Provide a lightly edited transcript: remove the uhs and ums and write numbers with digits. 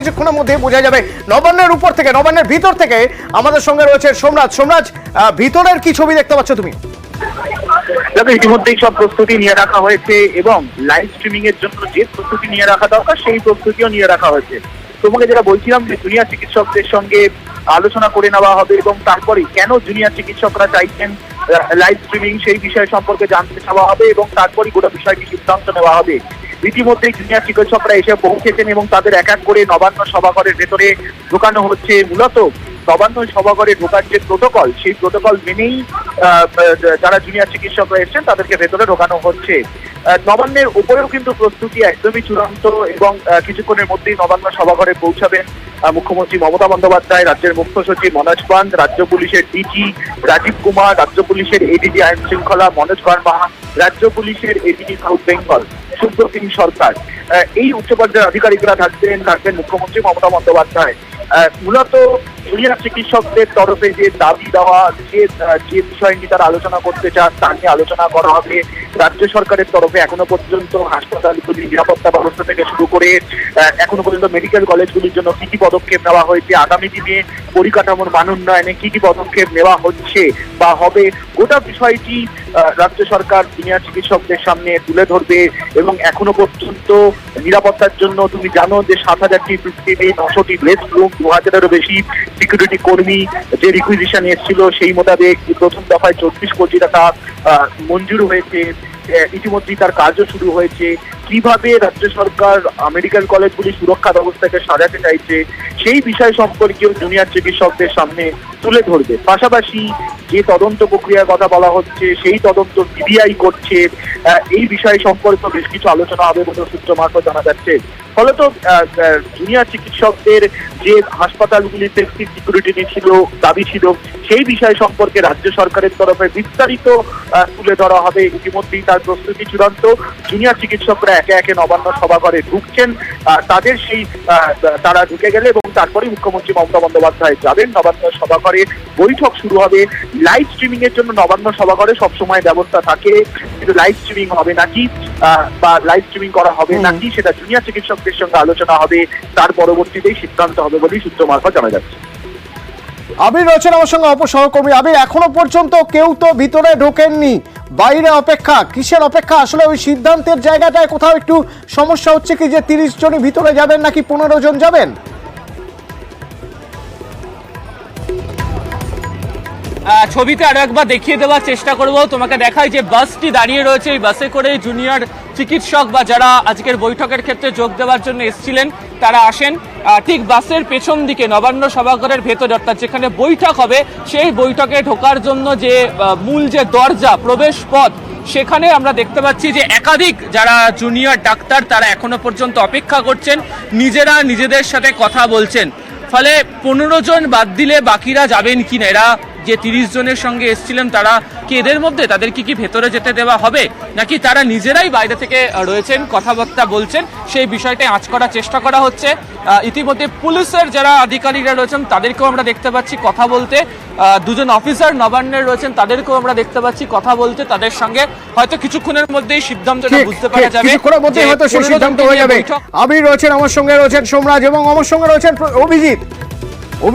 কিছুক্ষণের মধ্যে বোঝা যাবে। নবান্নের উপর থেকে, নবান্নের ভিতর থেকে আমাদের সঙ্গে রয়েছে সোমরাজ। সোমরাজ, ভিতরের কি ছবি দেখতে পাচ্ছ তুমি? দেখো, ইতিমধ্যেই সব প্রস্তুতি নিয়ে রাখা হয়েছে এবং লাইভ স্ট্রিমিং এর জন্য যে প্রস্তুতি নিয়ে রাখা দরকার সেই প্রস্তুতিও নিয়ে রাখা হয়েছে। তোমাকে যেটা বলছিলাম যে জুনিয়র চিকিৎসকদের সঙ্গে আলোচনা করে নেওয়া হবে এবং তারপরে কেন জুনিয়র চিকিৎসকরা চাইছেন লাইভ স্ট্রিমিং সেই বিষয় সম্পর্কে জানতে চাওয়া হবে এবং তারপরে গোটা বিষয়টি সিদ্ধান্ত নেওয়া হবে। ইতিমধ্যেই জুনিয়র চিকিৎসকরা এসে পৌঁছেছেন এবং তাদের এক এক করে নবান্ন সভাঘরের ভেতরে ঢোকানো হচ্ছে। মূলত নবান্ন সভাঘরে ঢোকার যে প্রোটোকল, সেই প্রোটোকল মেনেই যারা জুনিয়র চিকিৎসকরা এসেছেন তাদেরকে ভেতরে ঢোকানো হচ্ছে। নবান্নের উপরেও কিন্তু প্রস্তুতি একদমই চূড়ান্ত এবং কিছুক্ষণের মধ্যেই নবান্ন সভাঘরে পৌঁছাবেন মুখ্যমন্ত্রী মমতা বন্দ্যোপাধ্যায়, রাজ্যের মুখ্য সচিব মনোজ পান্ত, রাজ্য পুলিশের ডিজি রাজীব কুমার, রাজ্য পুলিশের এডিজি আইন শৃঙ্খলা মনোজ ভার্মা, রাজ্য পুলিশের এডিজি সাউথ বেঙ্গল সুব্রত সরকার, এই উচ্চ পর্যায়ের আধিকারিকরা থাকবেন মুখ্যমন্ত্রী মমতা বন্দ্যোপাধ্যায়। মূলত জুনিয়র চিকিৎসকদের তরফে যে দাবি দেওয়া, যে বিষয় নিয়ে তারা আলোচনা করতে চান তা নিয়ে আলোচনা করা হবে। রাজ্য সরকারের তরফে এখনো পর্যন্ত হাসপাতালগুলির নিরাপত্তা ব্যবস্থা থেকে শুরু করে এখনো পর্যন্ত মেডিকেল কলেজগুলির জন্য কি কি পদক্ষেপ নেওয়া হয়েছে, আগামী দিনে পরিকাঠামোর মান উন্নয়নে কি কি পদক্ষেপ নেওয়া হচ্ছে বা হবে, গোটা বিষয়টি রাজ্য সরকার জুনিয়র চিকিৎসকদের সামনে তুলে ধরবে। এবং এখনো পর্যন্ত নিরাপত্তার জন্য তুমি জানো যে 7,000টি পৃথিবী, 900টি রেস্ট রুম, 2,000-এরও বেশি সিকিউরিটি কর্মী যে রিকুইজিশন এসেছিল সেই মোতাবেক প্রথম দফায় 34 কোটি টাকা মঞ্জুর হয়েছে। ইতিমধ্যেই তার কাজও শুরু হয়েছে। কিভাবে রাজ্য সরকার মেডিকেল কলেজগুলি সুরক্ষা ব্যবস্থাকে সাজাতে চাইছে সেই বিষয় সম্পর্কেও জুনিয়র চিকিৎসকদের সামনে তুলে ধরবে। পাশাপাশি যে তদন্ত প্রক্রিয়ার কথা বলা হচ্ছে সেই তদন্ত সিবিআই করছে, এই বিষয় সম্পর্কে বেশ কিছু আলোচনা হবে বলে সূত্র মারফত জানা যাচ্ছে। ফলত জুনিয়র চিকিৎসকদের যে হাসপাতালগুলিতে সিকিউরিটি ছিল, দাবি ছিল, সেই বিষয় সম্পর্কে রাজ্য সরকারের তরফে বিস্তারিত তুলে ধরা হবে। ইতিমধ্যেই তার প্রস্তুতি চূড়ান্ত। জুনিয়র চিকিৎসকরা একে একে নবান্ন সভাঘরে ঢুকছেন। তাদের সেই তারা ঢুকে গেলে এবং তারপরে মুখ্যমন্ত্রী মমতা বন্দ্যোপাধ্যায় যাবেন নবান্ন সভাঘরে, বৈঠক শুরু হবে। লাইভ স্ট্রিমিং এর জন্য নবান্ন সভাঘরে সবসময় ব্যবস্থা থাকে, কিন্তু লাইভ স্ট্রিমিং হবে নাকি বা লাইভ স্ট্রিমিং করা হবে নাকি সেটা জুনিয়র চিকিৎসকদের সঙ্গে আলোচনা হবে, তার পরবর্তীতেই সিদ্ধান্ত হবে বলেই সূত্র মারফত জানা যাচ্ছে। আবির রয়েছেন আমার সঙ্গে অপসহকর্মী। আবির, এখনো পর্যন্ত কেউ তো ভিতরে ঢোকেননি, বাইরে অপেক্ষা। কিসের অপেক্ষা? আসলে ওই সিদ্ধান্তের জায়গাটায় কোথাও একটু সমস্যা হচ্ছে কি, যে 30 জনই ভিতরে যাবেন নাকি 15 জন যাবেন? ছবিতে আরো একবার দেখিয়ে দেওয়ার চেষ্টা করব তোমাকে। দেখায় যে বাসটি দাঁড়িয়ে রয়েছে, এই বাসে করে জুনিয়র চিকিৎসক বা যারা আজকের বৈঠকের ক্ষেত্রে যোগ দেওয়ার জন্য এসেছিলেন তারা আসেন। ঠিক বাসের পেছন দিকে নবান্ন সভাঘরের ভেতরে, অর্থাৎ যেখানে বৈঠক হবে সেই বৈঠকে ঢোকার জন্য যে মূল যে দরজা, প্রবেশ পথ, সেখানে আমরা দেখতে পাচ্ছি যে একাধিক যারা জুনিয়র ডাক্তার তারা এখনো পর্যন্ত অপেক্ষা করছেন, নিজেরা নিজেদের সাথে কথা বলছেন। ফলে 15 জন বাদ দিলে বাকিরা যাবেন কিনা, এরা যে 30 জনের সঙ্গে এসেছিলেন তারা কি এদের মধ্যে তাদের কি ভেতরে যেতে দেওয়া হবে নাকি তারা নিজেরাই বাইরে থেকে রয়েছেন, কথাবার্তা বলছেন, সেই বিষয়টাই আঁচ করার চেষ্টা করা হচ্ছে। ইতিমধ্যে পুলিশের যারা আধিকারিকরা রয়েছেন তাদেরকেও আমরা দেখতে পাচ্ছি কথা বলতে, 2 জন অফিসার নবান্নের রয়েছেন তাদেরকেও আমরা দেখতে পাচ্ছি কথা বলতে। তাদের সঙ্গে হয়তো কিছুক্ষণের মধ্যেই সিদ্ধান্তটা বুঝতে পারা যাবে, কিছুক্ষণের মধ্যেই হয়তো সেই সিদ্ধান্ত হয়ে যাবে। আবির রয়েছেন আমার সঙ্গে, রয়েছেন সোমরাজ এবং আমার সঙ্গে রয়েছেন অভিজিৎ।